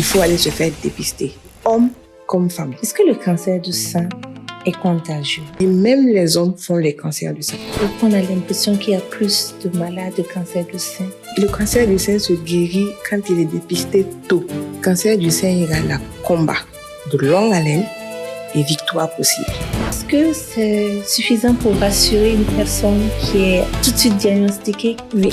il faut aller se faire dépister, homme comme femme. Est-ce que le cancer du sein est contagieux? Et même les hommes font les cancers du sein. Pourquoi on a l'impression qu'il y a plus de malades de cancer du sein? Le cancer du sein se guérit quand il est dépisté tôt. Le cancer du sein égale à combat, de longue haleine et victoire possible. Est-ce que c'est suffisant pour rassurer une personne qui est tout de suite diagnostiquée? Oui.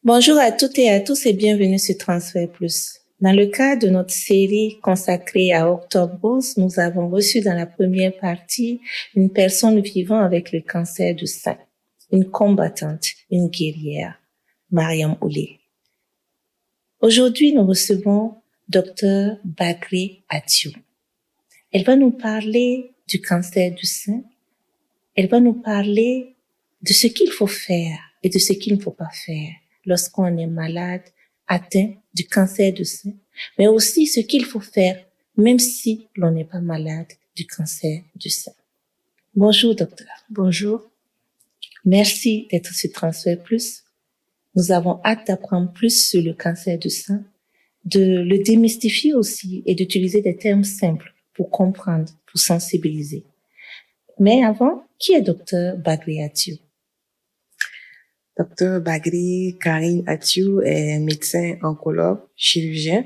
Bonjour à toutes et à tous et bienvenue sur Transfert Plus. Dans le cadre de notre série consacrée à Octobre Rose, nous avons reçu dans la première partie une personne vivant avec le cancer du sein, une combattante, une guerrière, Mariam Oulé. Aujourd'hui, nous recevons Dr Bagri Atiou. Elle va nous parler du cancer du sein. Elle va nous parler de ce qu'il faut faire et de ce qu'il ne faut pas faire lorsqu'on est malade, atteint du cancer du sein, mais aussi ce qu'il faut faire même si l'on n'est pas malade du cancer du sein. Bonjour, docteur. Bonjour. Merci d'être sur Transfert Plus. Nous avons hâte d'apprendre plus sur le cancer du sein, de le démystifier aussi et d'utiliser des termes simples pour comprendre, pour sensibiliser. Mais avant, qui est docteur Bagri Atiou? Dr Bagri Karine Atiou est médecin oncologue, chirurgien,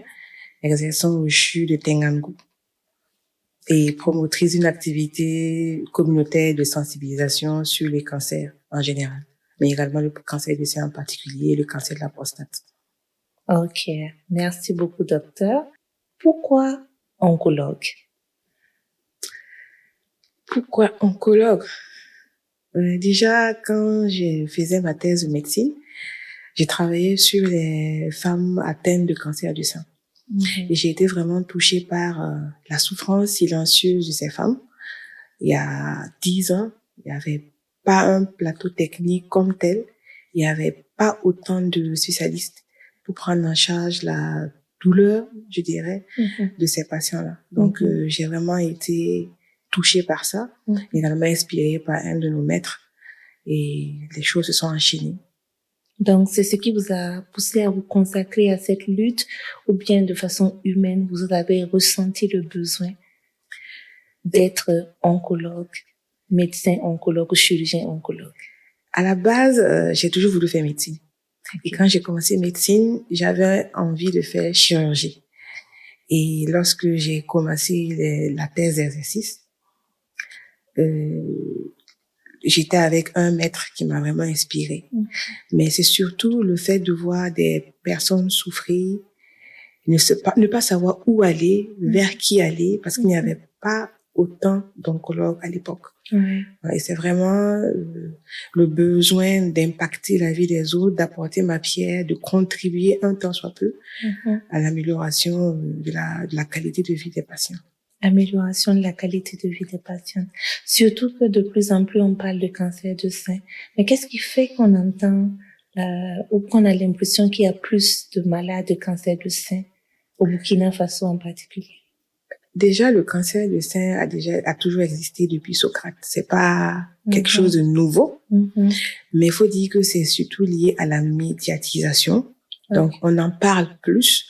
exerçant au CHU de Tengamou et promotrice d'une activité communautaire de sensibilisation sur les cancers en général, mais également le cancer du sein en particulier et le cancer de la prostate. Ok, merci beaucoup, docteur. Pourquoi oncologue? Pourquoi oncologue? Déjà, quand je faisais ma thèse de médecine, j'ai travaillé sur les femmes atteintes de cancer du sein. Et j'ai été vraiment touchée par la souffrance silencieuse de ces femmes. Il y a 10 ans, il n'y avait pas un plateau technique comme tel. Il n'y avait pas autant de spécialistes pour prendre en charge la douleur, je dirais, de ces patients-là. Donc, j'ai vraiment été touchée par ça, également inspirée par un de nos maîtres, et les choses se sont enchaînées. Donc, c'est ce qui vous a poussé à vous consacrer à cette lutte, ou bien de façon humaine, vous avez ressenti le besoin d'être oncologue, médecin oncologue ou chirurgien oncologue? À la base, j'ai toujours voulu faire médecine. Et quand j'ai commencé médecine, j'avais envie de faire chirurgie. Et lorsque j'ai commencé la thèse d'exercice, j'étais avec un maître qui m'a vraiment inspirée. Mais c'est surtout le fait de voir des personnes souffrir, ne pas savoir où aller, vers qui aller, parce qu'il n'y avait pas autant d'oncologues à l'époque. Et c'est vraiment le besoin d'impacter la vie des autres, d'apporter ma pierre, de contribuer un tant soit peu à l'amélioration de la qualité de vie des patients. Amélioration de la qualité de vie des patients. Surtout que de plus en plus on parle de cancer du sein. Mais qu'est-ce qui fait qu'on entend ou qu'on a l'impression qu'il y a plus de malades de cancer du sein au Burkina Faso en particulier? Déjà, le cancer du sein a toujours existé depuis Socrate. C'est pas quelque chose de nouveau. Mais il faut dire que c'est surtout lié à la médiatisation. Donc, on en parle plus.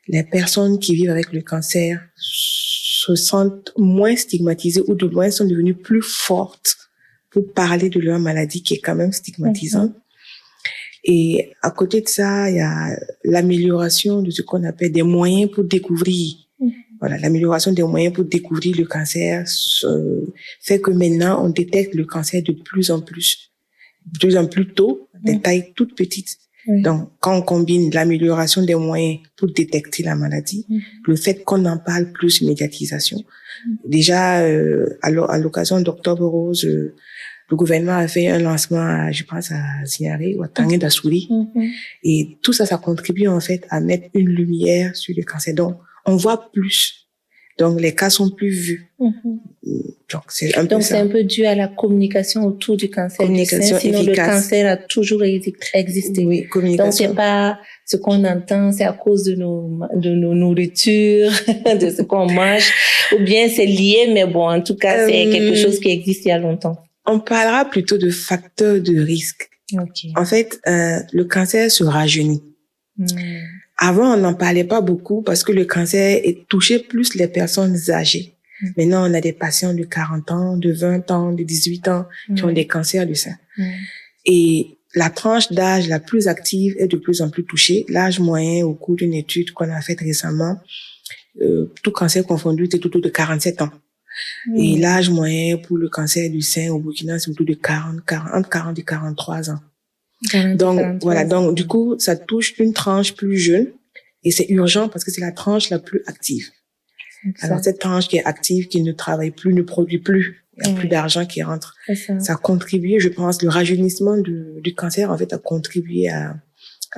Les personnes qui vivent avec le cancer se sentent moins stigmatisées ou de moins sont devenues plus fortes pour parler de leur maladie qui est quand même stigmatisante. Et à côté de ça, il y a l'amélioration de ce qu'on appelle des moyens pour découvrir. Voilà, l'amélioration des moyens pour découvrir le cancer fait que maintenant on détecte le cancer de plus en plus tôt, des tailles toutes petites. Donc, quand on combine l'amélioration des moyens pour détecter la maladie, le fait qu'on en parle plus, médiatisation. Déjà, à l'occasion d'Octobre Rose, le gouvernement a fait un lancement, je pense, à Ziaré ou à Tanguy d'Assouri. Et tout ça, ça contribue en fait à mettre une lumière sur le cancer. Donc, on voit plus Donc, les cas sont plus vus. Donc, c'est un peu ça. C'est un peu dû à la communication autour du cancer du sein. Sinon, efficace. Le cancer a toujours existé. Oui, communication. Donc, c'est pas ce qu'on entend, c'est à cause de nos nourritures, de ce qu'on mange, ou bien c'est lié, mais bon, en tout cas, c'est quelque chose qui existe il y a longtemps. On parlera plutôt de facteurs de risque. Okay. En fait, le cancer se rajeunit. Avant, on n'en parlait pas beaucoup parce que le cancer touchait plus les personnes âgées. Maintenant, on a des patients de 40 ans, de 20 ans, de 18 ans qui ont des cancers du sein. Et la tranche d'âge la plus active est de plus en plus touchée. L'âge moyen, au cours d'une étude qu'on a faite récemment, tout cancer confondu, c'est autour de 47 ans. Et l'âge moyen pour le cancer du sein au Burkina, c'est autour de entre 40 et 43 ans. Donc, voilà. Donc, du coup, ça touche une tranche plus jeune et c'est urgent parce que c'est la tranche la plus active. Alors, cette tranche qui est active, qui ne travaille plus, ne produit plus, il n'y a plus d'argent qui rentre. Ça contribue, je pense, le rajeunissement du cancer, en fait, a contribué à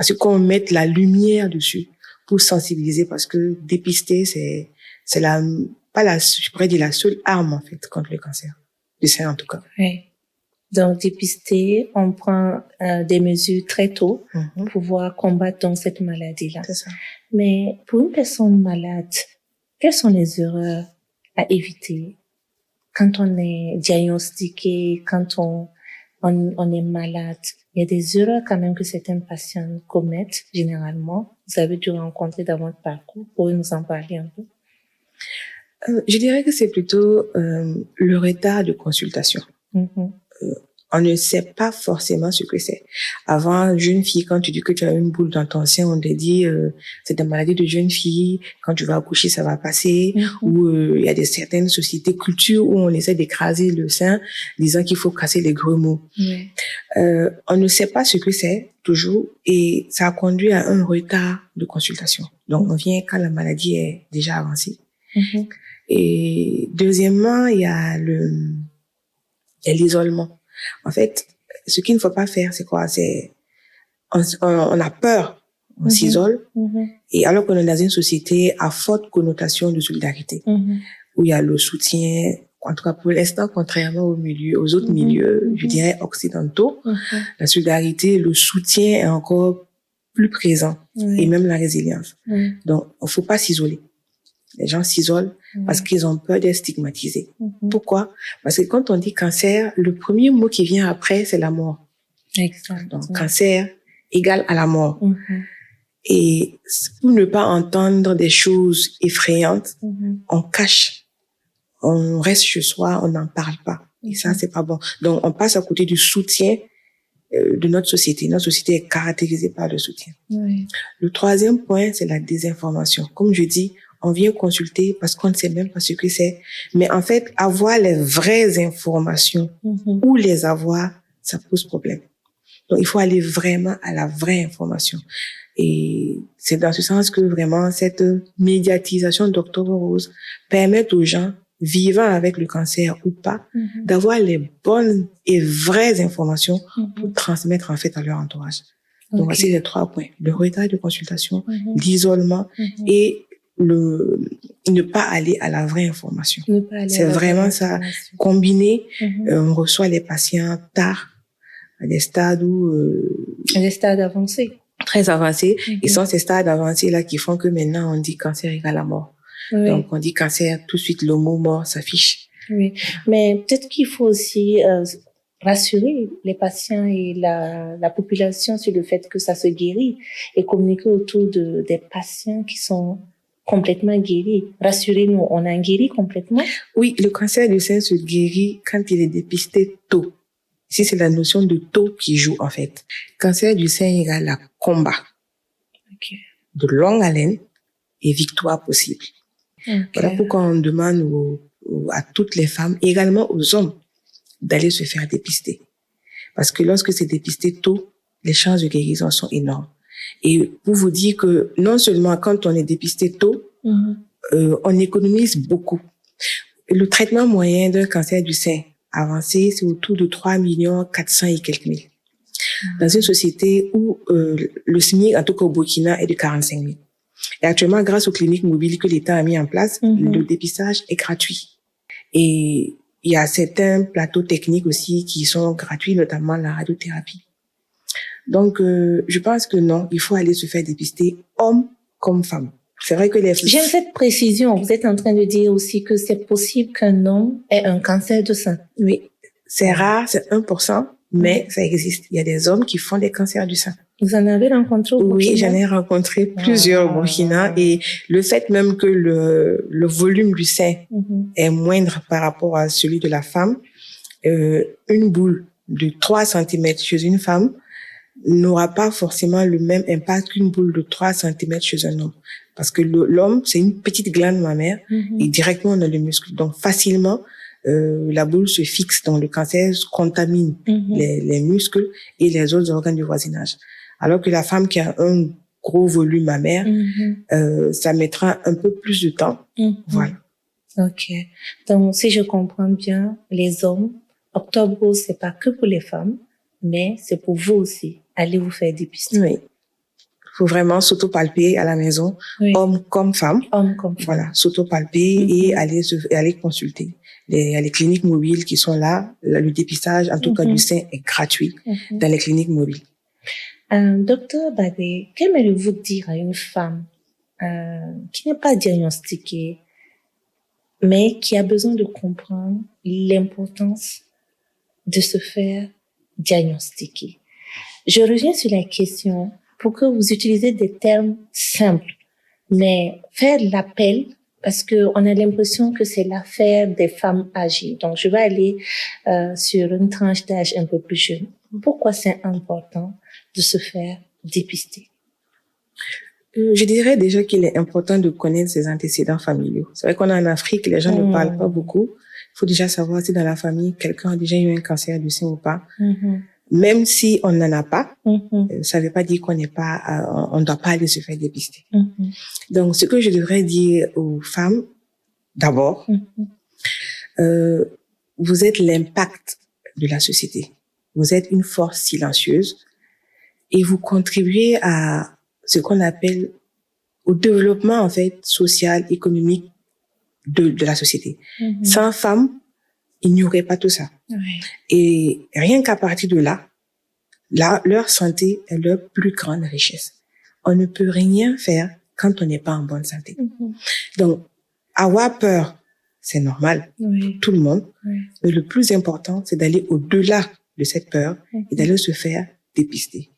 ce qu'on mette la lumière dessus pour sensibiliser parce que dépister, c'est je pourrais dire la seule arme, en fait, contre le cancer. Du sein, en tout cas. Oui. Donc, dépister, on prend des mesures très tôt pour pouvoir combattre donc cette maladie-là. C'est ça. Mais pour une personne malade, quelles sont les erreurs à éviter quand on est diagnostiqué, quand on est malade? Il y a des erreurs quand même que certaines patients commettent généralement. Vous avez dû rencontrer dans votre parcours. Pouvez nous en parler un peu? Je dirais que c'est plutôt le retard de consultation. On ne sait pas forcément ce que c'est. Avant, jeune fille, quand tu dis que tu as une boule dans ton sein, on te dit c'est des maladies de jeune fille. Quand tu vas accoucher, ça va passer. Ou il y a certaines sociétés, cultures où on essaie d'écraser le sein, disant qu'il faut casser les grelots. On ne sait pas ce que c'est toujours, et ça a conduit à un retard de consultation. Donc, on vient quand la maladie est déjà avancée. Et deuxièmement, il y a l'isolement. En fait, ce qu'il ne faut pas faire, c'est quoi? On a peur, on s'isole, et alors qu'on est dans une société à forte connotation de solidarité, où il y a le soutien, en tout cas pour l'instant, contrairement aux autres milieux, je dirais occidentaux, la solidarité, le soutien est encore plus présent, et même la résilience. Donc, il ne faut pas s'isoler. Les gens s'isolent parce qu'ils ont peur d'être stigmatisés. Pourquoi? Parce que quand on dit cancer, le premier mot qui vient après, c'est la mort. Exactement. Donc, cancer égale à la mort. Et pour ne pas entendre des choses effrayantes, on cache, on reste chez soi, on n'en parle pas. Et ça, c'est pas bon. Donc, on passe à côté du soutien de notre société. Notre société est caractérisée par le soutien. Le troisième point, c'est la désinformation. Comme je dis, on vient consulter parce qu'on ne sait même pas ce que c'est. Mais en fait, avoir les vraies informations ou les avoir, ça pose problème. Donc, il faut aller vraiment à la vraie information. Et c'est dans ce sens que vraiment cette médiatisation d'Octobre Rose permet aux gens vivant avec le cancer ou pas d'avoir les bonnes et vraies informations pour transmettre en fait à leur entourage. Donc, voici les 3 points. Le retard de consultation, l'isolement et ne pas aller à la vraie information. C'est vraiment ça. Combiné, on reçoit les patients tard, à des stades où... à des stades avancés. Très avancés. Et sont ces stades avancés-là qui font que maintenant, on dit cancer égale la mort. Donc, on dit cancer, tout de suite, le mot mort s'affiche. Oui. Mais peut-être qu'il faut aussi rassurer les patients et la population sur le fait que ça se guérit et communiquer autour des patients qui sont complètement guéris. Rassurez-nous, on a guéri complètement? Oui, le cancer du sein se guérit quand il est dépisté tôt. Ici, c'est la notion de taux qui joue, en fait. Cancer du sein égale à combat. De longue haleine et victoire possible. Voilà pourquoi on demande à toutes les femmes, également aux hommes, d'aller se faire dépister. Parce que lorsque c'est dépisté tôt, les chances de guérison sont énormes. Et pour vous dire que non seulement quand on est dépisté tôt, on économise beaucoup. Le traitement moyen d'un cancer du sein avancé, c'est autour de 3 400 000 et quelques mille. Dans une société où le SMIC, en tout cas au Burkina, est de 45 000. Et actuellement, grâce aux cliniques mobiles que l'État a mis en place, le dépistage est gratuit. Et il y a certains plateaux techniques aussi qui sont gratuits, notamment la radiothérapie. Donc, je pense que non, il faut aller se faire dépister, homme comme femme. C'est vrai que J'aime cette précision. Vous êtes en train de dire aussi que c'est possible qu'un homme ait un cancer du sein. Oui, c'est rare, c'est 1%, mais ça existe. Il y a des hommes qui font des cancers du sein. Vous en avez rencontré au Burkina? Oui, j'en ai rencontré plusieurs au Burkina, et le fait même que le volume du sein est moindre par rapport à celui de la femme, une boule de 3 cm chez une femme n'aura pas forcément le même impact qu'une boule de 3 cm chez un homme. Parce que l'homme, c'est une petite glande mammaire et directement dans le muscle. Donc, facilement, la boule se fixe dans le cancer, contamine les muscles et les autres organes du voisinage. Alors que la femme qui a un gros volume mammaire, ça mettra un peu plus de temps. Voilà. Ok. Donc, si je comprends bien, les hommes, Octobre Rose, c'est pas que pour les femmes, mais c'est pour vous aussi. Allez vous faire dépister. Oui. Faut vraiment s'auto-palper à la maison, homme comme femme. Homme comme femme. Voilà, s'auto-palper et aller consulter. Il y a les cliniques mobiles qui sont là. Le dépistage, en tout cas du sein, est gratuit dans les cliniques mobiles. Docteur Badé, qu'aimeriez-vous dire à une femme qui n'est pas diagnostiquée, mais qui a besoin de comprendre l'importance de se faire diagnostiquer? Je reviens sur la question pour que vous utilisez des termes simples, mais faire l'appel, parce que on a l'impression que c'est l'affaire des femmes âgées. Donc, je vais aller sur une tranche d'âge un peu plus jeune. Pourquoi c'est important de se faire dépister? Je dirais déjà qu'il est important de connaître ses antécédents familiaux. C'est vrai qu'on est en Afrique, les gens ne parlent pas beaucoup. Il faut déjà savoir si dans la famille, quelqu'un a déjà eu un cancer du sein ou pas. Même si on n'en a pas, ça ne veut pas dire qu'on n'est pas, on ne doit pas aller se faire dépister. Donc, ce que je devrais dire aux femmes, d'abord, vous êtes l'impact de la société. Vous êtes une force silencieuse et vous contribuez à ce qu'on appelle au développement, en fait, social, économique de la société. Sans femmes, il n'y aurait pas tout ça. Et rien qu'à partir de là, leur santé est leur plus grande richesse. On ne peut rien faire quand on n'est pas en bonne santé. Donc, avoir peur, c'est normal pour tout le monde. Mais le plus important, c'est d'aller au-delà de cette peur et d'aller se faire dépister.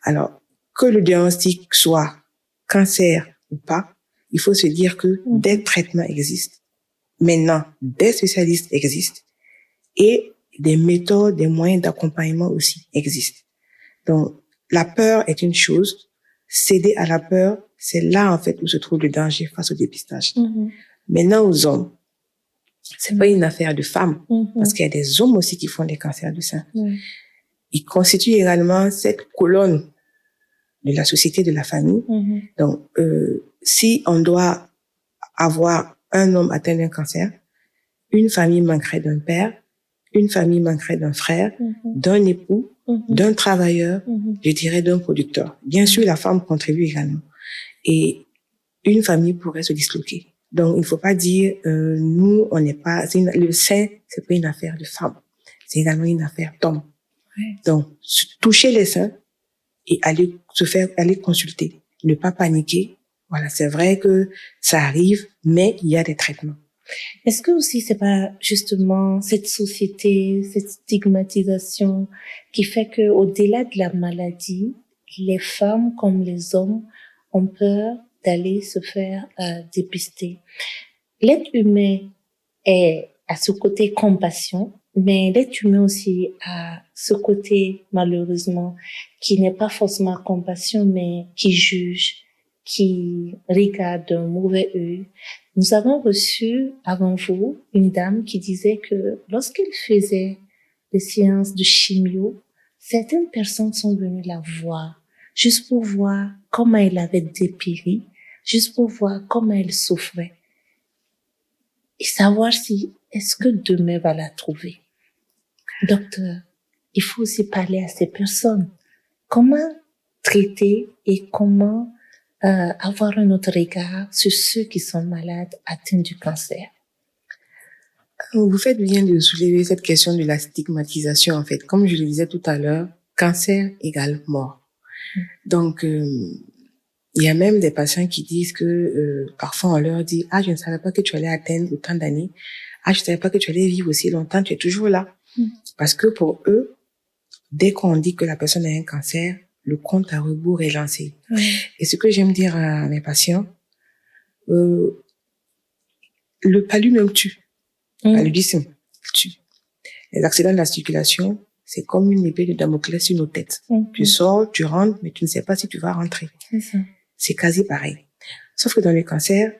Alors, que le diagnostic soit cancer ou pas, il faut se dire que des traitements existent. Maintenant, des spécialistes existent et des méthodes, des moyens d'accompagnement aussi existent. Donc, la peur est une chose. Céder à la peur, c'est là, en fait, où se trouve le danger face au dépistage. Maintenant, aux hommes, c'est pas une affaire de femmes, parce qu'il y a des hommes aussi qui font des cancers du sein. Ils constituent également cette colonne de la société, de la famille. Donc, si on doit avoir un homme atteint d'un cancer, une famille manquerait d'un père, une famille manquerait d'un frère, d'un époux, d'un travailleur, je dirais d'un producteur. Bien sûr, la femme contribue également. Et une famille pourrait se disloquer. Donc, il ne faut pas dire, nous, on n'est pas... le sein, c'est pas une affaire de femme. C'est également une affaire d'homme. Donc, toucher les seins et aller consulter. Ne pas paniquer. Voilà, c'est vrai que ça arrive, mais il y a des traitements. Est-ce que aussi c'est pas justement cette société, cette stigmatisation qui fait que au-delà de la maladie, les femmes comme les hommes ont peur d'aller se faire dépister? L'être humain est à ce côté compassion, mais l'être humain aussi a ce côté malheureusement qui n'est pas forcément compassion, mais qui juge, qui regarde d'un mauvais œil. Nous avons reçu avant vous une dame qui disait que lorsqu'elle faisait des séances de chimio, certaines personnes sont venues la voir juste pour voir comment elle avait dépéri, juste pour voir comment elle souffrait et savoir si est-ce que demain va la trouver. Docteur, il faut aussi parler à ces personnes. Comment traiter et comment avoir un autre regard sur ceux qui sont malades atteints du cancer? Vous faites bien de soulever cette question de la stigmatisation, en fait. Comme je le disais tout à l'heure, cancer égale mort. Donc, il y a même des patients qui disent que parfois on leur dit « Ah, je ne savais pas que tu allais atteindre autant d'années. Ah, je ne savais pas que tu allais vivre aussi longtemps. Tu es toujours là. » Parce que pour eux, dès qu'on dit que la personne a un cancer, le compte à rebours est lancé. Et ce que j'aime dire à mes patients, le paludisme tue. Paludisme tue. Les accidents de la circulation, c'est comme une épée de Damoclès sur nos têtes. Tu sors, tu rentres, mais tu ne sais pas si tu vas rentrer. C'est quasi pareil. Sauf que dans le cancer,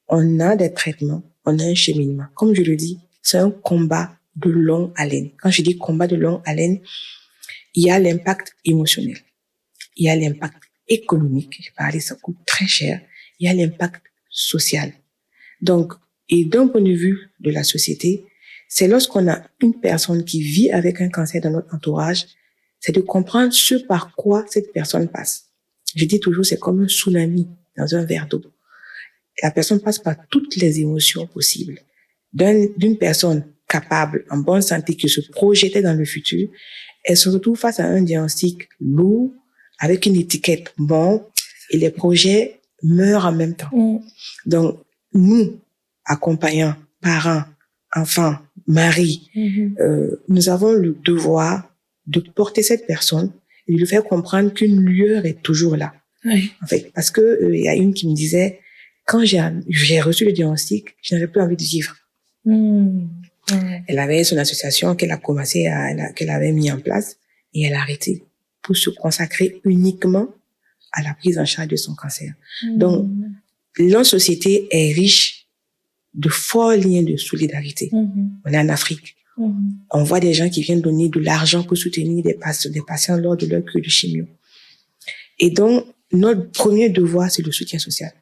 on a des traitements, on a un cheminement. Comme je le dis, c'est un combat de longue haleine. Quand je dis combat de longue haleine, il y a l'impact émotionnel. Il y a l'impact économique. J'ai parlé, ça coûte très cher. Il y a l'impact social. Donc, et d'un point de vue de la société, c'est lorsqu'on a une personne qui vit avec un cancer dans notre entourage, c'est de comprendre ce par quoi cette personne passe. Je dis toujours, c'est comme un tsunami dans un verre d'eau. La personne passe par toutes les émotions possibles. D'une personne capable, en bonne santé, qui se projetait dans le futur, elle se retrouve face à un diagnostic lourd, avec une étiquette bon, et les projets meurent en même temps. Donc, nous, accompagnants, parents, enfants, maris, nous avons le devoir de porter cette personne et de lui faire comprendre qu'une lueur est toujours là. En fait, parce que y a une qui me disait, quand j'ai reçu le diagnostic, je n'avais plus envie de vivre. Elle avait son association qu'elle avait mis en place et elle a arrêté pour se consacrer uniquement à la prise en charge de son cancer. Donc, notre société est riche de forts liens de solidarité. On est en Afrique. On voit des gens qui viennent donner de l'argent pour soutenir des patients lors de leur cure de chimio. Et donc, notre premier devoir, c'est le soutien social.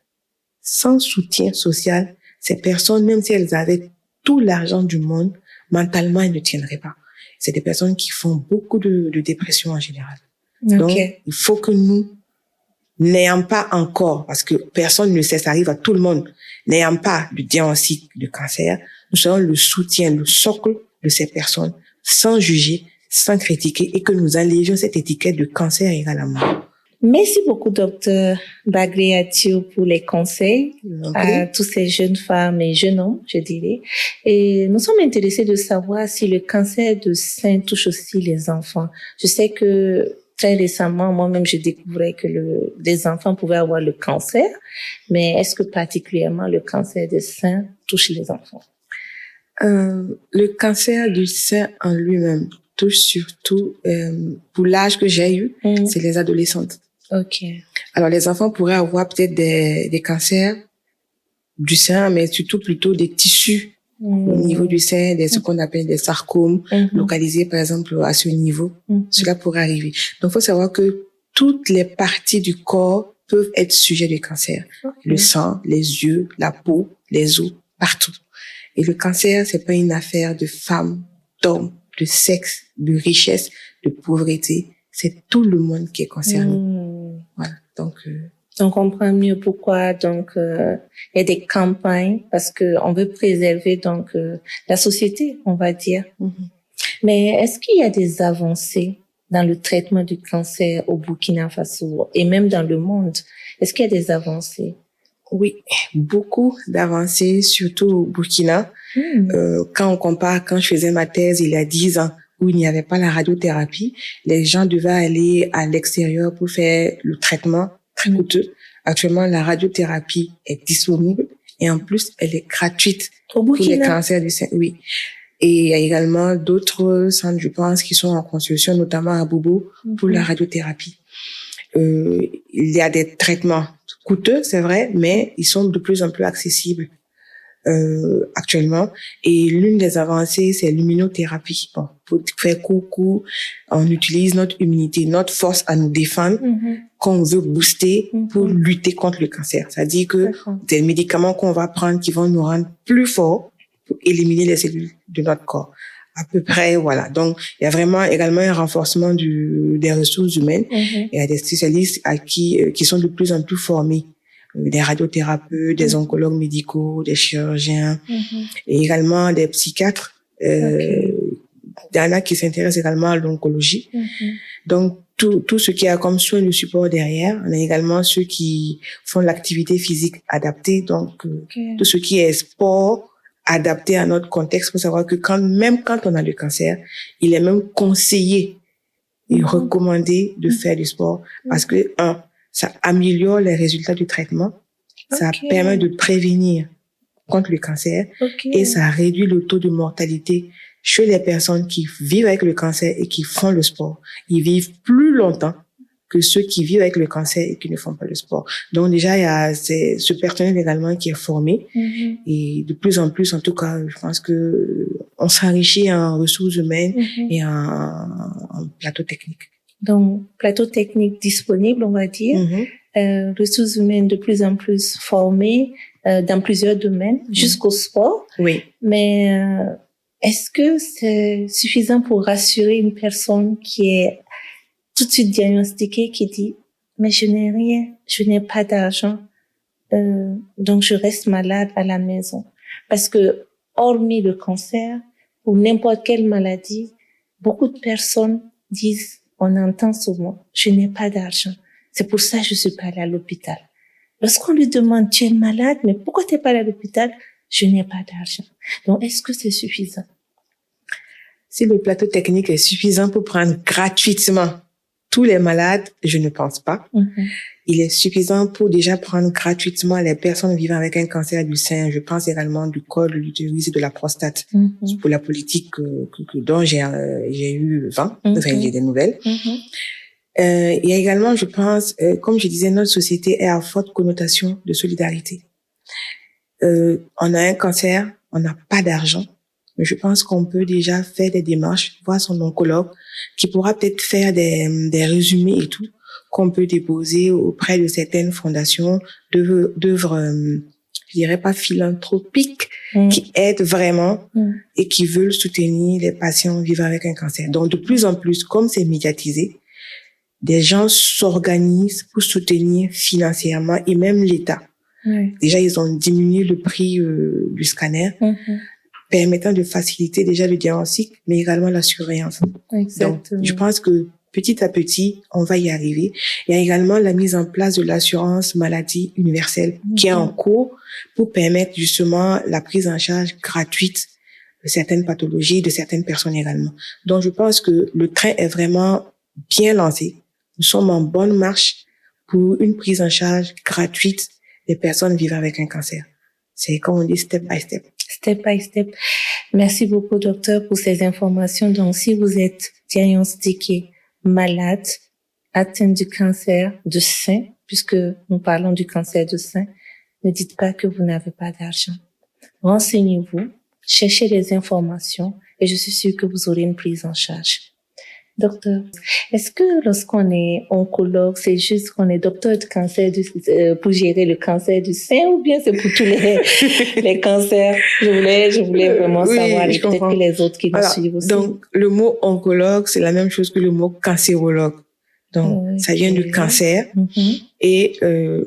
Sans soutien social, ces personnes, même si elles avaient tout l'argent du monde, mentalement, elles ne tiendraient pas. C'est des personnes qui font beaucoup de dépression en général. Donc, il faut que nous, n'ayant pas encore, parce que personne ne sait, ça arrive à tout le monde, n'ayant pas de diagnostic de cancer, nous serons le soutien, le socle de ces personnes, sans juger, sans critiquer, et que nous enlevions cette étiquette de cancer égale à mort. Merci beaucoup, Dr Bagri Atio, pour les conseils à tous ces jeunes femmes et jeunes hommes, je dirais. Et nous sommes intéressés de savoir si le cancer de sein touche aussi les enfants. Je sais que très récemment, moi-même, je découvrais que des enfants pouvaient avoir le cancer, mais est-ce que particulièrement le cancer de sein touche les enfants? Le cancer du sein en lui-même touche surtout, pour l'âge que j'ai eu, c'est les adolescentes. Alors, les enfants pourraient avoir peut-être des cancers du sein, mais surtout plutôt des tissus au niveau du sein, ce qu'on appelle des sarcomes, localisés par exemple à ce niveau. Cela pourrait arriver. Donc, il faut savoir que toutes les parties du corps peuvent être sujets de cancer. Le sang, les yeux, la peau, les os, partout. Et le cancer, c'est pas une affaire de femmes, d'hommes, de sexe, de richesse, de pauvreté. C'est tout le monde qui est concerné. Voilà. Donc, on comprend mieux pourquoi il y a des campagnes parce que on veut préserver la société, on va dire. Mais est-ce qu'il y a des avancées dans le traitement du cancer au Burkina Faso et même dans le monde? Est-ce qu'il y a des avancées? Oui, beaucoup d'avancées, surtout au Burkina. Quand je faisais ma thèse il y a 10 ans, où il n'y avait pas la radiothérapie, les gens devaient aller à l'extérieur pour faire le traitement très coûteux. Actuellement, la radiothérapie est disponible et en plus, elle est gratuite pour les cancers du sein. Oui. Et il y a également d'autres centres, je pense, qui sont en construction, notamment à Bobo, pour la radiothérapie. Il y a des traitements coûteux, c'est vrai, mais ils sont de plus en plus accessibles actuellement. Et l'une des avancées, c'est l'immunothérapie. Bon, pour faire court, on utilise notre immunité, notre force à nous défendre, qu'on veut booster pour lutter contre le cancer. C'est-à-dire que des médicaments qu'on va prendre qui vont nous rendre plus forts pour éliminer les cellules de notre corps. À peu près, voilà. Donc, il y a vraiment également un renforcement des ressources humaines. Il y a des spécialistes qui sont de plus en plus formés des radiothérapeutes, des oncologues médicaux, des chirurgiens, et également des psychiatres. Il y en a qui s'intéressent également à l'oncologie. Donc, tout ce qui a comme soin de support derrière. On a également ceux qui font l'activité physique adaptée. Donc, tout ce qui est sport adapté à notre contexte. Il faut savoir que même quand on a le cancer, il est même conseillé et recommandé de faire du sport parce que, ça améliore les résultats du traitement. Ça permet de prévenir contre le cancer et ça réduit le taux de mortalité chez les personnes qui vivent avec le cancer et qui font le sport. Ils vivent plus longtemps que ceux qui vivent avec le cancer et qui ne font pas le sport. Donc déjà, il y a ce personnel également qui est formé et de plus en plus, en tout cas, je pense que on s'enrichit en ressources humaines et en plateau technique. Donc, plateau technique disponible, on va dire, ressources humaines de plus en plus formées dans plusieurs domaines, jusqu'au sport. Oui. Mais est-ce que c'est suffisant pour rassurer une personne qui est tout de suite diagnostiquée, qui dit « mais je n'ai rien, je n'ai pas d'argent, donc je reste malade à la maison ». Parce que, hormis le cancer ou n'importe quelle maladie, beaucoup de personnes disent, on entend souvent « je n'ai pas d'argent, c'est pour ça que je suis pas allée à l'hôpital ». Lorsqu'on lui demande « tu es malade, mais pourquoi tu n'es pas allé à l'hôpital ?» Je n'ai pas d'argent. Donc, est-ce que c'est suffisant? Si le plateau technique est suffisant pour prendre gratuitement tous les malades, je ne pense pas. Il est suffisant pour déjà prendre gratuitement les personnes vivant avec un cancer du sein. Je pense également du col de l'utérus et de la prostate. Pour la politique dont j'ai eu vent, enfin j'ai des nouvelles. Il y a également, je pense, comme je disais, notre société est à forte connotation de solidarité. On a un cancer, on n'a pas d'argent, mais je pense qu'on peut déjà faire des démarches, voir son oncologue, qui pourra peut-être faire des résumés et tout, qu'on peut déposer auprès de certaines fondations d'œuvres, je dirais pas philanthropiques, qui aident vraiment et qui veulent soutenir les patients vivant avec un cancer. Donc, de plus en plus, comme c'est médiatisé, des gens s'organisent pour soutenir financièrement et même l'État. Déjà, ils ont diminué le prix du scanner, permettant de faciliter déjà le diagnostic, mais également la surveillance. Donc, je pense que petit à petit, on va y arriver. Il y a également la mise en place de l'assurance maladie universelle qui est en cours pour permettre justement la prise en charge gratuite de certaines pathologies, de certaines personnes également. Donc, je pense que le train est vraiment bien lancé. Nous sommes en bonne marche pour une prise en charge gratuite des personnes vivant avec un cancer. C'est comme on dit, step by step. Step by step. Merci beaucoup, docteur, pour ces informations. Donc, si vous êtes diagnostiqué malade, atteint du cancer du sein, puisque nous parlons du cancer du sein, ne dites pas que vous n'avez pas d'argent. Renseignez-vous, cherchez les informations et je suis sûre que vous aurez une prise en charge. Docteur, est-ce que lorsqu'on est oncologue, c'est juste qu'on est docteur de cancer pour gérer le cancer du sein ou bien c'est pour tous les cancers? Je voulais vraiment savoir et peut-être que les autres qui nous suivent aussi. Donc, le mot oncologue, c'est la même chose que le mot cancérologue. Donc, ça vient du cancer. Et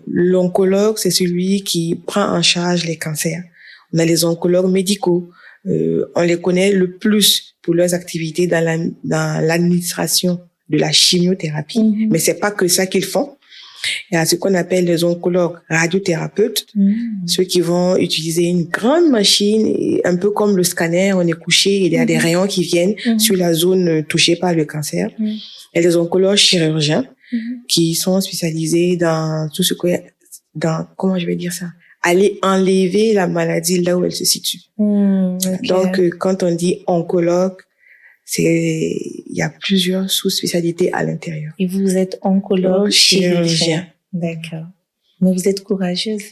l'oncologue, c'est celui qui prend en charge les cancers. On a les oncologues médicaux. On les connaît le plus pour leurs activités dans l'administration de la chimiothérapie. Mais c'est pas que ça qu'ils font. Il y a ce qu'on appelle les oncologues radiothérapeutes, ceux qui vont utiliser une grande machine, et un peu comme le scanner, on est couché, et il y a des rayons qui viennent sur la zone touchée par le cancer. Il y a les oncologues chirurgiens qui sont spécialisés dans tout ce que, comment je vais dire ça? Aller enlever la maladie là où elle se situe. Donc, quand on dit oncologue, il y a plusieurs sous-spécialités à l'intérieur. Et vous êtes oncologue chirurgien. D'accord. Mais vous êtes courageuse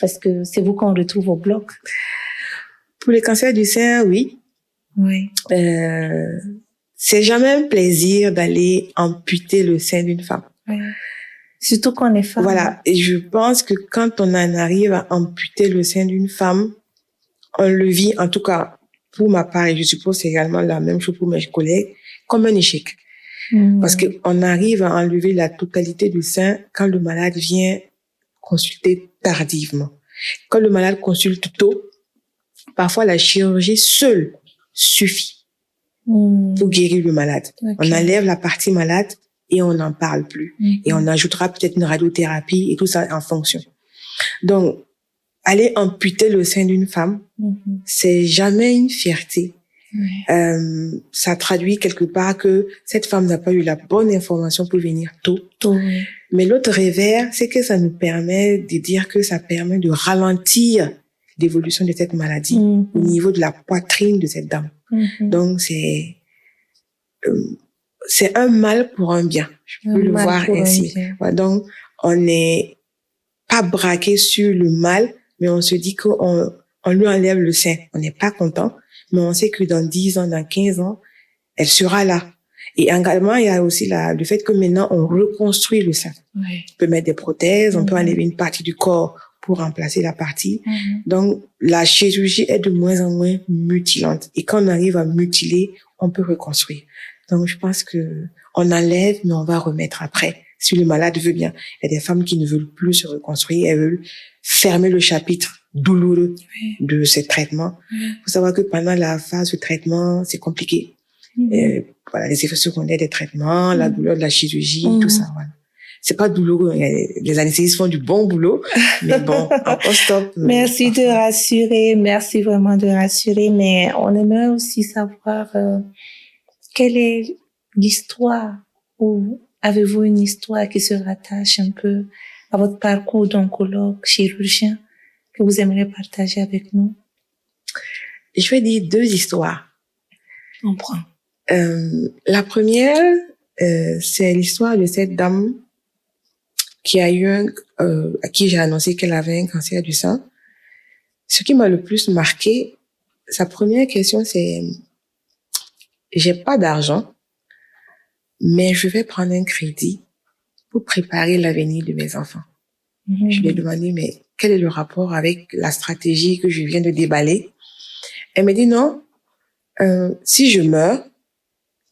parce que c'est vous qu'on retrouve au bloc. Pour les cancers du sein, oui. Oui. C'est jamais un plaisir d'aller amputer le sein d'une femme. Oui. Surtout qu'on est femme. Voilà. Et je pense que quand on en arrive à amputer le sein d'une femme, on le vit, en tout cas, pour ma part, et je suppose c'est également la même chose pour mes collègues, comme un échec. Parce qu'on arrive à enlever la totalité du sein quand le malade vient consulter tardivement. Quand le malade consulte tôt, parfois la chirurgie seule suffit pour guérir le malade. Okay. On enlève la partie malade et on n'en parle plus. Et on ajoutera peut-être une radiothérapie et tout ça en fonction. Donc, aller amputer le sein d'une femme, c'est jamais une fierté. Ça traduit quelque part que cette femme n'a pas eu la bonne information pour venir tôt. Mais l'autre revers, c'est que ça nous permet de dire que ça permet de ralentir l'évolution de cette maladie au niveau de la poitrine de cette dame. Donc, c'est un mal pour un bien. Je peux le voir ainsi. Ouais, donc, on n'est pas braqué sur le mal, mais on se dit qu'on lui enlève le sein. On n'est pas content, mais on sait que dans 10 ans, dans 15 ans, elle sera là. Et également, il y a aussi le fait que maintenant, on reconstruit le sein. On peut mettre des prothèses, on peut enlever une partie du corps pour remplacer la partie. Donc, la chirurgie est de moins en moins mutilante. Et quand on arrive à mutiler, on peut reconstruire. Donc, je pense que on enlève, mais on va remettre après, si le malade veut bien. Il y a des femmes qui ne veulent plus se reconstruire, elles veulent fermer le chapitre douloureux de ces traitements. Il faut savoir que pendant la phase de traitement, c'est compliqué. Voilà, les effets secondaires des traitements, la douleur de la chirurgie, tout ça, voilà. C'est pas douloureux. Les anesthésistes font du bon boulot, mais bon, en post-op. Merci de rassurer, merci vraiment de rassurer, mais on aimerait aussi savoir quelle est l'histoire, ou avez-vous une histoire qui se rattache un peu à votre parcours d'oncologue, chirurgien, que vous aimeriez partager avec nous? Je vais dire 2 histoires. On prend. La première, c'est l'histoire de cette dame qui a eu à qui j'ai annoncé qu'elle avait un cancer du sein. Ce qui m'a le plus marqué, sa première question, c'est: j'ai pas d'argent, mais je vais prendre un crédit pour préparer l'avenir de mes enfants. Je lui ai demandé, mais quel est le rapport avec la stratégie que je viens de déballer? Elle me dit non, si je meurs,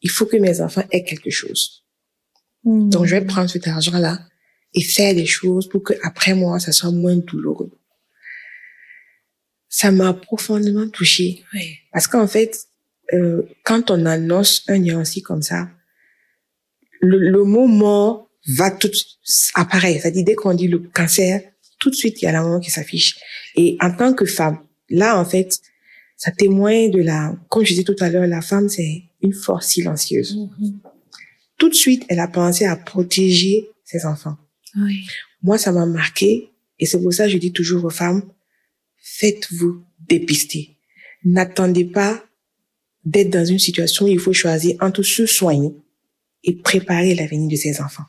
il faut que mes enfants aient quelque chose. Donc, je vais prendre cet argent-là et faire des choses pour que après moi, ça soit moins douloureux. Ça m'a profondément touchée. Parce qu'en fait, quand on annonce un diagnostic comme ça, le mot mort va tout apparaître. C'est-à-dire, dès qu'on dit le cancer, tout de suite, il y a la mort qui s'affiche. Et en tant que femme, là, en fait, ça témoigne de comme je disais tout à l'heure, la femme, c'est une force silencieuse. Tout de suite, elle a pensé à protéger ses enfants. Moi, ça m'a marqué, et c'est pour ça que je dis toujours aux femmes, faites-vous dépister. N'attendez pas d'être dans une situation où il faut choisir entre se soigner et préparer l'avenir de ses enfants.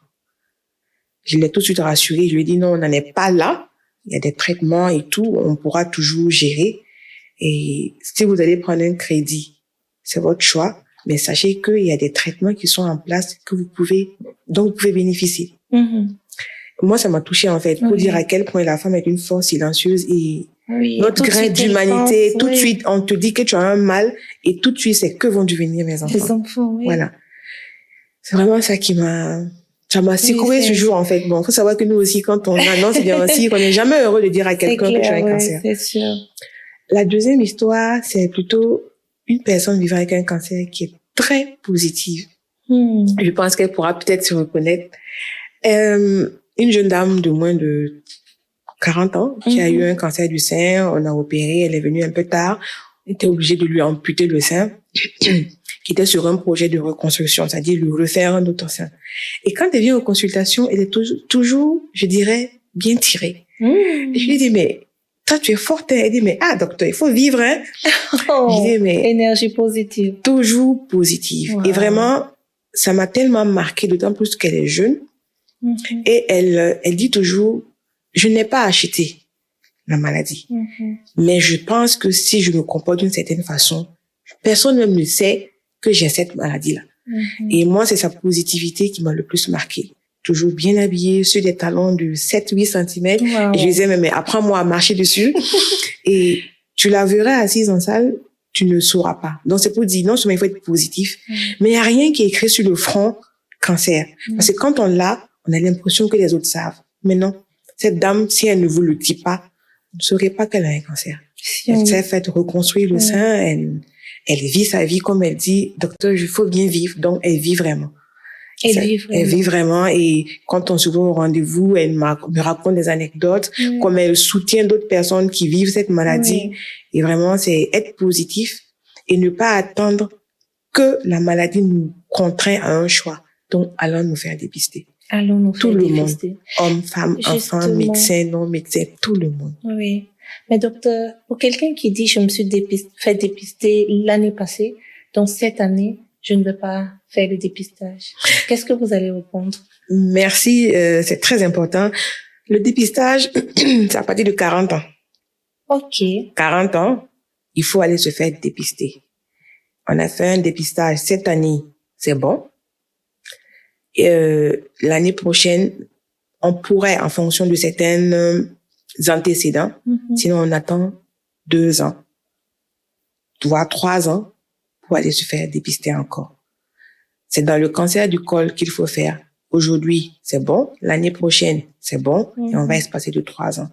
Je l'ai tout de suite rassurée, je lui ai dit non, on n'en est pas là, il y a des traitements et tout, on pourra toujours gérer. Et si vous allez prendre un crédit, c'est votre choix, mais sachez qu'il y a des traitements qui sont en place dont vous pouvez bénéficier. Moi, ça m'a touchée, en fait, pour dire à quel point la femme est une force silencieuse et notre grain d'humanité, tout de suite, on te dit que tu as un mal et tout de suite, c'est que vont devenir mes enfants. Les enfants, Voilà. C'est vraiment ça ça m'a secoué ce jour, en fait. Bon, faut savoir que nous aussi, quand on annonce bien aussi, qu'on n'est jamais heureux de dire à quelqu'un que tu as un cancer. C'est sûr. La deuxième histoire, c'est plutôt une personne vivant avec un cancer qui est très positive. Je pense qu'elle pourra peut-être se reconnaître. Une jeune dame de moins de 40 ans qui a eu un cancer du sein, on a opéré, elle est venue un peu tard, on était obligé de lui amputer le sein, qui était sur un projet de reconstruction, c'est-à-dire lui refaire un autre sein. Et quand elle vient aux consultations, elle est toujours, je dirais, bien tirée. Et je lui dis, mais toi, tu es forte. Elle dit, mais docteur, il faut vivre, hein. Je dis, mais énergie positive. Toujours positive. Et vraiment, ça m'a tellement marqué, d'autant plus qu'elle est jeune. Et elle dit toujours, je n'ai pas acheté la maladie. Mais je pense que si je me comporte d'une certaine façon, personne même ne sait que j'ai cette maladie-là. Et moi, c'est sa positivité qui m'a le plus marqué. Toujours bien habillée, sur des talons de 7-8 cm. Et je lui disais, mais apprends-moi à marcher dessus. Et tu la verras assise en salle, tu ne sauras pas. Donc, c'est pour dire, non seulement il faut être positif, mais il n'y a rien qui est écrit sur le front cancer. Parce que quand on l'a, on a l'impression que les autres savent. Mais non, Cette dame, si elle ne vous le dit pas, vous ne saurez pas qu'elle a un cancer. Elle s'est fait reconstruire le sein, elle vit sa vie comme elle dit, docteur, il faut bien vivre. Donc, elle vit vraiment. Elle vit vraiment. Et quand on se voit au rendez-vous, elle me raconte des anecdotes, comme elle soutient d'autres personnes qui vivent cette maladie. Et vraiment, c'est être positif et ne pas attendre que la maladie nous contraint à un choix. Donc, allons nous faire dépister. Allons nous faire dépister. Monde. Hommes, femmes, enfants, médecins, non médecins, tout le monde. Oui. Mais docteur, pour quelqu'un qui dit je me suis fait dépister l'année passée, donc cette année, je ne veux pas faire le dépistage. Qu'est-ce que vous allez répondre? Merci, c'est très important. Le dépistage, c'est à partir de 40 ans. OK. 40 ans, il faut aller se faire dépister. On a fait un dépistage cette année, c'est bon. L'année prochaine, on pourrait, en fonction de certains antécédents, sinon on attend 2 ans, voire 3 ans pour aller se faire dépister encore. C'est dans le cancer du col qu'il faut faire. Aujourd'hui, c'est bon. L'année prochaine, c'est bon. Et on va espacer de 3 ans.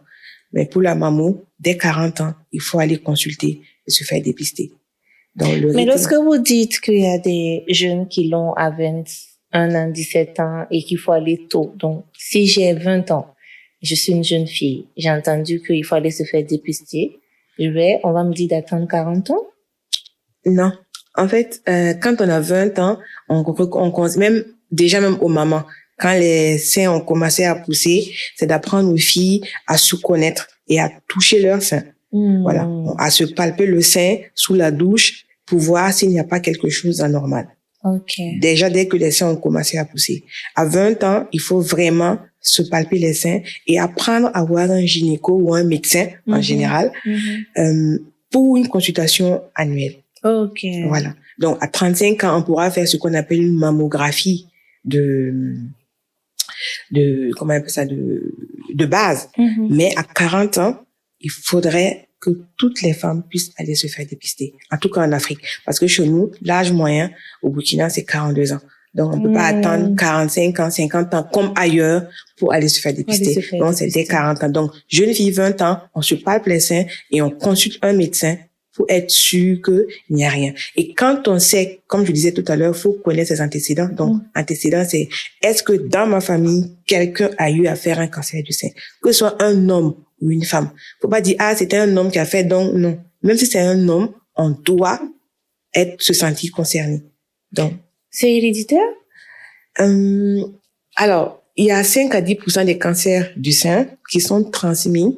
Mais pour la mammo, dès 40 ans, il faut aller consulter et se faire dépister. Mais lorsque vous dites qu'il y a des jeunes qui l'ont à 21 ans, 17 ans et qu'il faut aller tôt. Donc, si j'ai 20 ans, je suis une jeune fille, j'ai entendu qu'il faut aller se faire dépister. On va me dire d'attendre 40 ans? Non. En fait, quand on a 20 ans, on même aux mamans, quand les seins ont commencé à pousser, c'est d'apprendre aux filles à se connaître et à toucher leurs seins. Voilà. À se palper le sein sous la douche pour voir s'il n'y a pas quelque chose d'anormal. Okay. Déjà, dès que les seins ont commencé à pousser. À 20 ans, il faut vraiment se palper les seins et apprendre à voir un gynéco ou un médecin, en général, pour une consultation annuelle. Okay. Voilà. Donc, à 35 ans, on pourra faire ce qu'on appelle une mammographie comment on appelle ça, de base. Mais à 40 ans, il faudrait que toutes les femmes puissent aller se faire dépister. En tout cas en Afrique. Parce que chez nous, l'âge moyen au Burkina, c'est 42 ans. Donc, on peut pas attendre 45 ans, 50 ans, comme ailleurs, pour aller se faire dépister. Donc, c'est dès 40 ans. Donc, jeune fille, 20 ans, on se palpe les seins et on consulte un médecin pour être sûr qu'il n'y a rien. Et quand on sait, comme je disais tout à l'heure, faut connaître ses antécédents. Donc, antécédents, c'est est-ce que dans ma famille, quelqu'un a eu à faire un cancer du sein? Que ce soit un homme ou une femme. Faut pas dire, c'était un homme qui a fait, donc non. Même si c'est un homme, on doit se sentir concerné. Donc. C'est héréditaire? Alors, il y a 5 à 10% des cancers du sein qui sont transmis,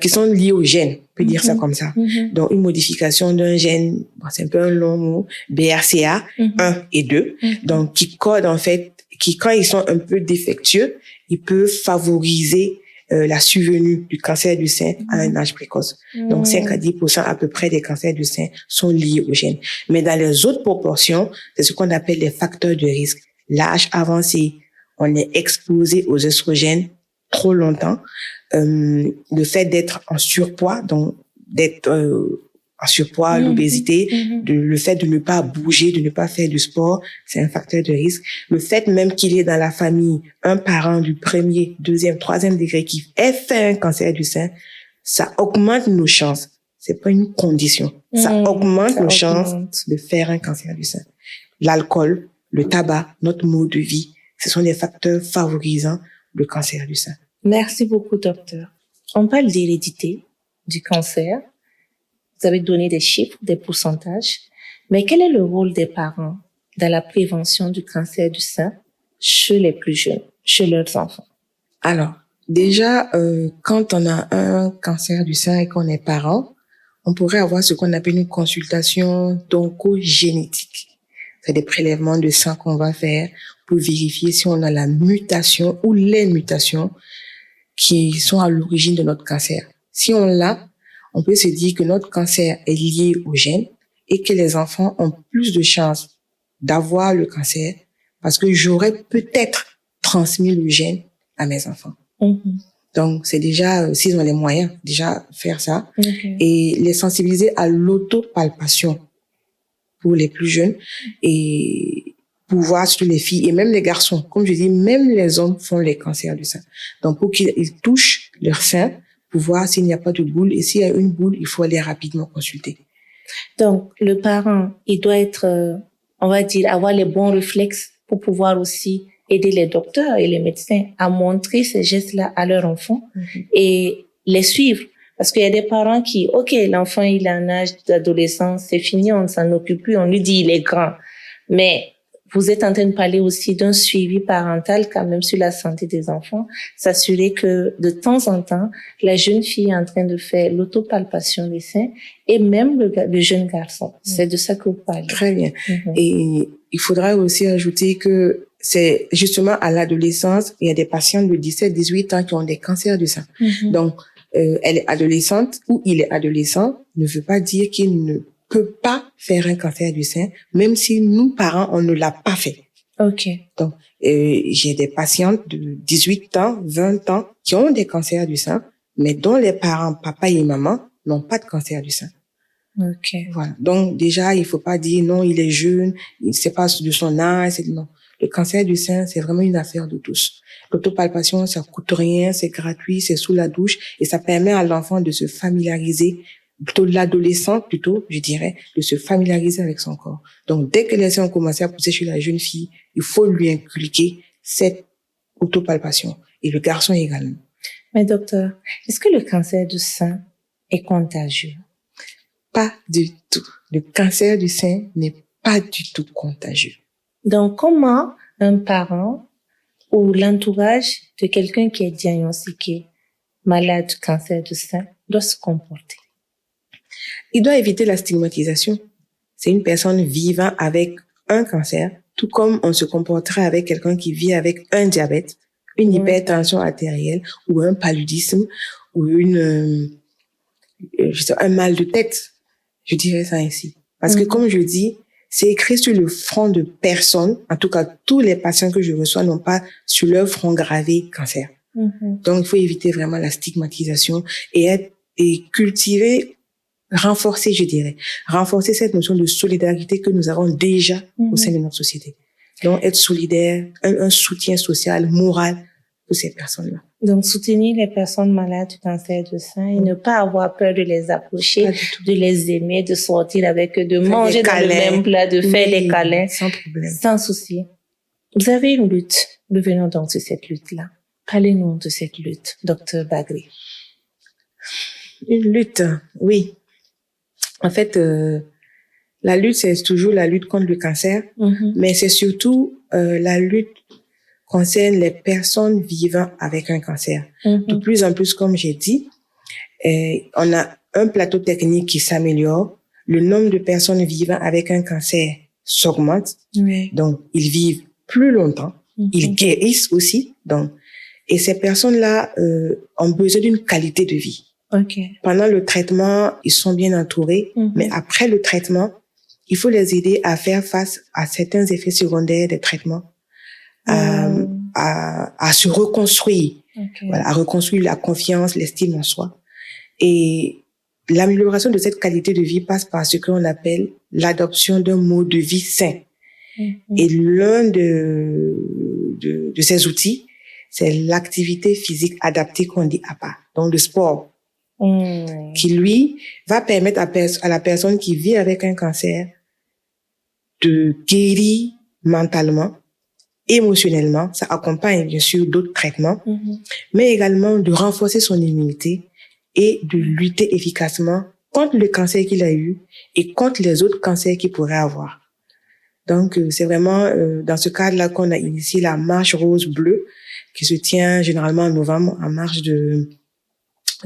qui sont liés au gène. On peut dire ça comme ça. Donc, une modification d'un gène, c'est un peu un long mot, BRCA 1 et 2. Donc, qui codent en fait, qui quand ils sont un peu défectueux, ils peuvent favoriser la survenue du cancer du sein à un âge précoce. Donc, 5 à 10% à peu près des cancers du sein sont liés au gène. Mais dans les autres proportions, c'est ce qu'on appelle les facteurs de risque. L'âge avancé, on est exposé aux oestrogènes trop longtemps. Le fait d'être en surpoids, donc d'être en surpoids, l'obésité, le fait de ne pas bouger, de ne pas faire du sport, c'est un facteur de risque. Le fait même qu'il y ait dans la famille un parent du 1er, 2e, 3e degré qui ait fait un cancer du sein, ça augmente nos chances. C'est pas une condition. Ça augmente nos chances de faire un cancer du sein. L'alcool, le tabac, notre mode de vie, ce sont des facteurs favorisant le cancer du sein. Merci beaucoup, docteur. On parle d'hérédité, du cancer. Vous avez donné des chiffres, des pourcentages. Mais quel est le rôle des parents dans la prévention du cancer du sein chez les plus jeunes, chez leurs enfants? Alors, déjà, quand on a un cancer du sein et qu'on est parent, on pourrait avoir ce qu'on appelle une consultation d'oncogénétique. C'est des prélèvements de sang qu'on va faire pour vérifier si on a la mutation ou les mutations qui sont à l'origine de notre cancer. Si on l'a, on peut se dire que notre cancer est lié au gène et que les enfants ont plus de chances d'avoir le cancer parce que j'aurais peut-être transmis le gène à mes enfants. Donc, c'est déjà, s'ils ont les moyens, déjà faire ça. Et les sensibiliser à l'autopalpation pour les plus jeunes et pouvoir, surtout les filles et même les garçons. Comme je dis, même les hommes font les cancers du sein. Donc, pour qu'ils touchent leur sein, pour voir s'il n'y a pas de boule. Et s'il y a une boule, il faut aller rapidement consulter. Donc, le parent, il doit être, on va dire, avoir les bons réflexes pour pouvoir aussi aider les docteurs et les médecins à montrer ces gestes-là à leur enfant et les suivre. Parce qu'il y a des parents qui, OK, l'enfant, il a un âge d'adolescence, c'est fini, on ne s'en occupe plus, on lui dit il est grand. Mais vous êtes en train de parler aussi d'un suivi parental quand même sur la santé des enfants, s'assurer que de temps en temps, la jeune fille est en train de faire l'autopalpation des seins et même le jeune garçon. C'est de ça que vous parlez. Très bien. Et il faudra aussi ajouter que c'est justement à l'adolescence, il y a des patients de 17-18 ans qui ont des cancers du sein. Donc, elle est adolescente ou il est adolescent ne veut pas dire qu'il ne peut pas faire un cancer du sein, même si nous, parents, on ne l'a pas fait. OK. Donc, j'ai des patientes de 18 ans, 20 ans qui ont des cancers du sein, mais dont les parents, papa et maman, n'ont pas de cancer du sein. OK. Voilà. Donc, déjà, il faut pas dire non, il est jeune, c'est pas de son âge, non. Le cancer du sein, c'est vraiment une affaire de tous. L'autopalpation, ça coûte rien, c'est gratuit, c'est sous la douche et ça permet à l'enfant de se familiariser, plutôt l'adolescent plutôt, je dirais, de se familiariser avec son corps. Donc, dès que les seins ont commencé à pousser chez la jeune fille, il faut lui inculquer cette autopalpation et le garçon également. Mais docteur, est-ce que le cancer du sein est contagieux? Pas du tout. Le cancer du sein n'est pas du tout contagieux. Donc, comment un parent ou l'entourage de quelqu'un qui est diagnostiqué malade du cancer du sein doit se comporter? Il doit éviter la stigmatisation. C'est une personne vivant avec un cancer, tout comme on se comporterait avec quelqu'un qui vit avec un diabète, une hypertension artérielle ou un paludisme ou un mal de tête. Je dirais ça ainsi. Parce que comme je dis, c'est écrit sur le front de personne. En tout cas, tous les patients que je reçois n'ont pas sur leur front gravé cancer. Donc, il faut éviter vraiment la stigmatisation et cultiver, renforcer, je dirais, renforcer cette notion de solidarité que nous avons déjà au sein de notre société. Donc, être solidaire, un soutien social, moral pour ces personnes-là. Donc, soutenir les personnes malades du cancer du sein et ne pas avoir peur de les approcher, de les aimer, de sortir avec eux, de manger dans le même plat, de faire les câlins. Sans problème. Sans souci. Vous avez une lutte. Revenons donc sur cette lutte-là. Parlez-nous de cette lutte, Dr Bagri. Une lutte, oui. En fait, la lutte, c'est toujours la lutte contre le cancer, mais c'est surtout la lutte concerne les personnes vivant avec un cancer. De plus en plus, comme j'ai dit, on a un plateau technique qui s'améliore. Le nombre de personnes vivant avec un cancer s'augmente. Donc, ils vivent plus longtemps. Ils guérissent aussi. Donc, et ces personnes-là ont besoin d'une qualité de vie. Pendant le traitement, ils sont bien entourés. Mais après le traitement, il faut les aider à faire face à certains effets secondaires des traitements. À se reconstruire, voilà, à reconstruire la confiance, l'estime en soi. Et l'amélioration de cette qualité de vie passe par ce qu'on appelle l'adoption d'un mode de vie sain. Et l'un de ces outils, c'est l'activité physique adaptée qu'on dit APA, donc le sport, qui lui va permettre à la personne qui vit avec un cancer de guérir mentalement, émotionnellement, ça accompagne bien sûr d'autres traitements, mais également de renforcer son immunité et de lutter efficacement contre le cancer qu'il a eu et contre les autres cancers qu'il pourrait avoir. Donc, c'est vraiment dans ce cadre-là qu'on a initié la marche rose-bleue qui se tient généralement en novembre, en marche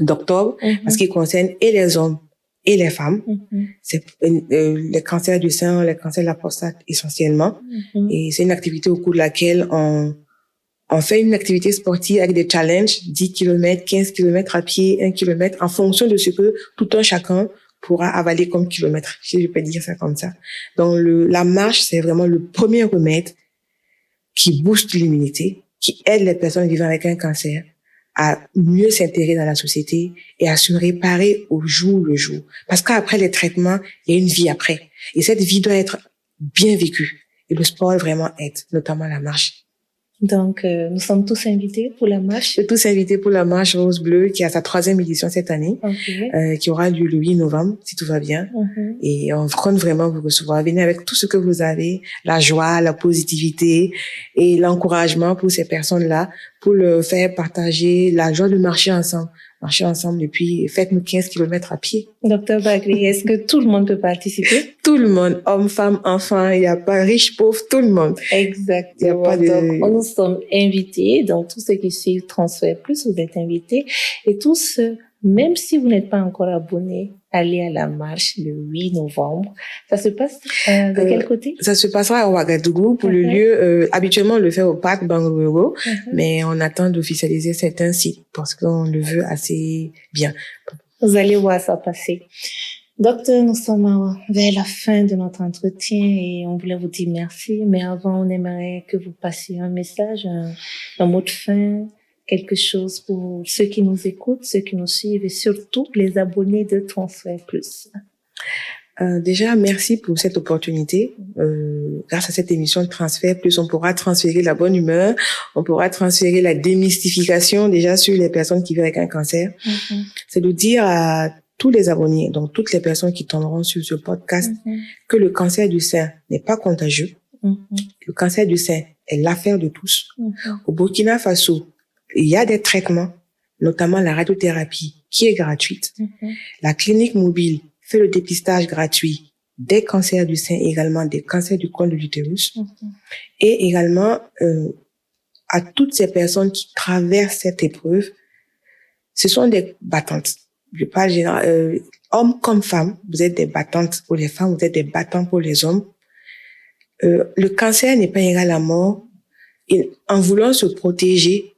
d'octobre, parce qu'il concerne et les hommes et les femmes. C'est les cancers du sein, les cancers de la prostate essentiellement. Et c'est une activité au cours de laquelle on fait une activité sportive avec des challenges, 10 km, 15 km à pied, 1 km, en fonction de ce que tout un chacun pourra avaler comme kilomètre, si je peux dire ça comme ça. Donc, la marche, c'est vraiment le premier remède qui booste l'immunité, qui aide les personnes vivant avec un cancer à mieux s'intégrer dans la société et à se réparer au jour le jour. Parce qu'après les traitements, il y a une vie après. Et cette vie doit être bien vécue. Et le sport vraiment aide, notamment la marche. Donc, nous sommes tous invités pour la marche. Tous invités pour la marche Rose Bleue qui a sa 3e édition cette année, qui aura lieu le 8 novembre, si tout va bien. Et on compte vraiment vous recevoir. Venez avec tout ce que vous avez, la joie, la positivité et l'encouragement pour ces personnes-là, pour leur faire partager la joie de marcher ensemble. Marcher ensemble et puis faites-nous 15 kilomètres à pied. Docteur Bagri, est-ce que tout le monde peut participer? Tout le monde, hommes, femmes, enfants, il n'y a pas riche, pauvre, tout le monde. Exactement. Il y a pas de... Donc, nous sommes invités. Donc, tous ceux qui suivent Transfert Plus, vous êtes invités. Et tous ceux, même si vous n'êtes pas encore abonnés, allez à la marche le 8 novembre. Ça se passe de quel côté? Ça se passera à Ouagadougou pour le lieu. Habituellement, on le fait au parc Bangororo, mais on attend d'officialiser certains sites parce qu'on le veut assez bien. Vous allez voir ça passer. Docteur, nous sommes vers la fin de notre entretien et on voulait vous dire merci. Mais avant, on aimerait que vous passiez un message, un mot de fin, quelque chose pour ceux qui nous écoutent, ceux qui nous suivent et surtout les abonnés de Transfert Plus. Déjà, merci pour cette opportunité. Grâce à cette émission de Transfert Plus, on pourra transférer la bonne humeur, on pourra transférer la démystification déjà sur les personnes qui vivent avec un cancer. C'est de dire à tous les abonnés, donc toutes les personnes qui tomberont sur ce podcast, que le cancer du sein n'est pas contagieux. Le cancer du sein est l'affaire de tous. Au Burkina Faso, il y a des traitements, notamment la radiothérapie, qui est gratuite. La clinique mobile fait le dépistage gratuit des cancers du sein, également des cancers du col de l'utérus. Et également, à toutes ces personnes qui traversent cette épreuve, ce sont des battantes. Je parle général, hommes comme femmes, vous êtes des battantes pour les femmes, vous êtes des battants pour les hommes. Le cancer n'est pas égal à mort. Et en voulant se protéger,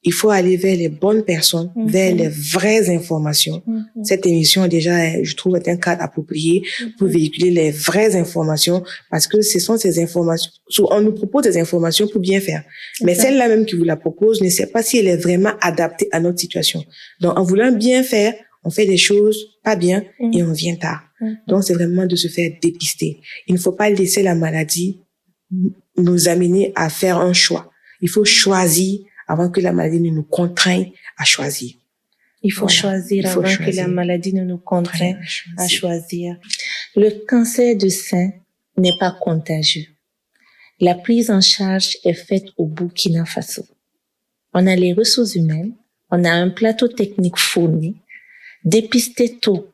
il faut aller vers les bonnes personnes, vers les vraies informations. Cette émission, déjà, je trouve, est un cadre approprié pour véhiculer les vraies informations parce que ce sont ces informations. On nous propose des informations pour bien faire. Mais celle-là même qui vous la propose ne sait pas si elle est vraiment adaptée à notre situation. Donc, en voulant bien faire, on fait des choses pas bien et on vient tard. Donc, c'est vraiment de se faire dépister. Il ne faut pas laisser la maladie nous amener à faire un choix. Il faut choisir avant que la maladie ne nous contraigne à choisir. Il faut choisir avant que la maladie ne nous contraigne à choisir. Le cancer du sein n'est pas contagieux. La prise en charge est faite au Burkina Faso. On a les ressources humaines, on a un plateau technique fourni. Dépister tôt,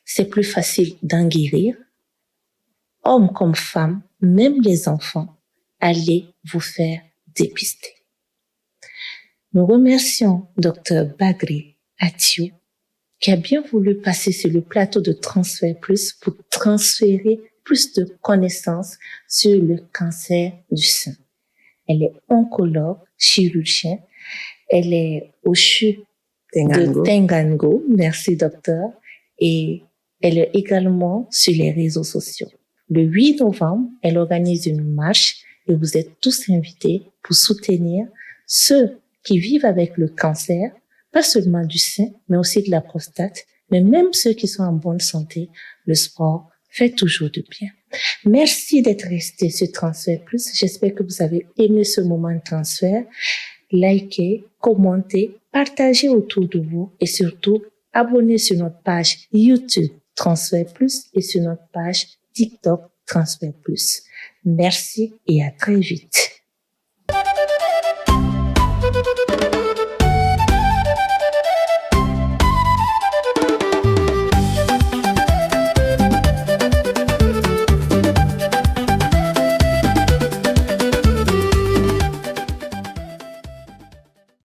c'est plus facile d'en guérir. Hommes comme femmes, même les enfants, allez vous faire dépister. Nous remercions Dr Bagri Atiou qui a bien voulu passer sur le plateau de Transfert Plus pour transférer plus de connaissances sur le cancer du sein. Elle est oncologue, chirurgien. Elle est au CHU de Tengango. Merci docteur. Et elle est également sur les réseaux sociaux. Le 8 novembre, elle organise une marche et vous êtes tous invités pour soutenir ceux qui vivent avec le cancer, pas seulement du sein, mais aussi de la prostate, mais même ceux qui sont en bonne santé, le sport fait toujours du bien. Merci d'être resté sur Transfert Plus. J'espère que vous avez aimé ce moment de transfert. Likez, commentez, partagez autour de vous et surtout, abonnez sur notre page YouTube Transfert Plus et sur notre page TikTok Transfert Plus. Merci et à très vite.